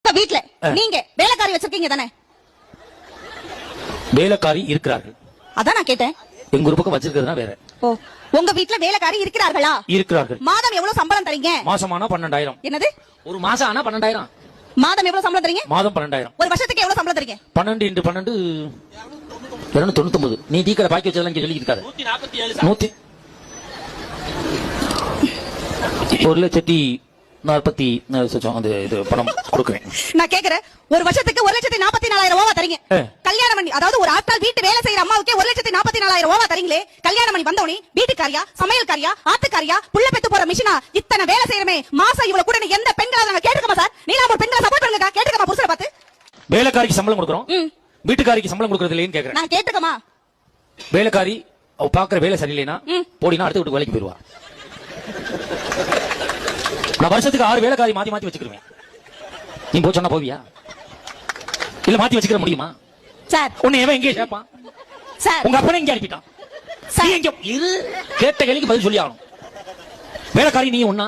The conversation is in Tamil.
இப்ப வீட்ல நீங்க வேலைக்காரி வச்சிருக்கீங்க தானே? வேலைக்காரி இருக்கிறார்கள். அதான் நான் கேட்டேன். எங்க ஒரு பக்கம் வச்சிருக்கிறதுனா வேற. ஓ, உங்க வீட்ல வேலைக்காரி இருக்கிறார்களா? இருக்கிறார்கள். மாதம் எவ்வளவு சம்பளம் தரீங்க? மாசமானா 12,000. என்னது? ஒரு மாசம் ஆனா 12,000. மாதம் எவ்வளவு சம்பளம் தரீங்க? மாதம் 12,000. ஒரு வருஷத்துக்கு எவ்வளவு சம்பளம் தரீங்க? 12 × 12 299. நீ டீக்கடை பாக்கி வச்சதெல்லாம் இங்க சொல்லி இருக்காத. 147. 1,40,40 இது பணம் கொடுக்குறேன். நான் கேக்குறேன், ஒரு வருஷத்துக்கு 1,44,000 ரூபாய் தரீங்க. கல்யாணம் பண்ணி, அதாவது ஒரு ஆட்கள் வீட்டு வேலை செய்யற அம்மாவுக்கே 1,44,000 ரூபாய் தரீங்களே. கல்யாணம் பண்ணி வந்தவனே வீட்டுக்காரியா, சமையல்காரியா, ஆத்துக்காரியா, புள்ள பெத்து போற மிஷினா, இத்தனை வேலை செய்யறமே மாசம் இவ்வளவு கூட எந்த பெண்களால நாங்க கேட்டுக்கமா சார்? நீங்க ஒரு பெண்களை சப்போர்ட் பண்ணுங்க, கேட்டுக்கமா புருஷனை பார்த்து. வேலைக்காரிக்கு சம்பளம் கொடுக்குறோம், வீட்டுக்காரிக்கு சம்பளம் கொடுக்கறது இல்லைன்னு கேக்குறேன். நான் கேட்டுக்கமா? வேலைக்காரி அவ பாக்குற வேலை சரியில்லைனா போடினா அடுத்த வீட்டு வேலைக்கு போயிடுவா. நான் வருஷத்துக்கு 6 வேலைக்காரி மாத்தி மாத்தி வச்சுக்கிருவேன். நீ போ சொன்னா போவியா? இல்ல மாத்தி வச்சுக்கிற முடியுமா சார்? உன்னை எவன் எங்கே கேட்பான் சார்? உங்க அப்பனே எங்க அனுப்பிட்டான் சார்? எங்க இரு கேட்ட கேள்விக்கு பதில் சொல்லி ஆகணும். வேலைக்காரி நீ ஒன்னா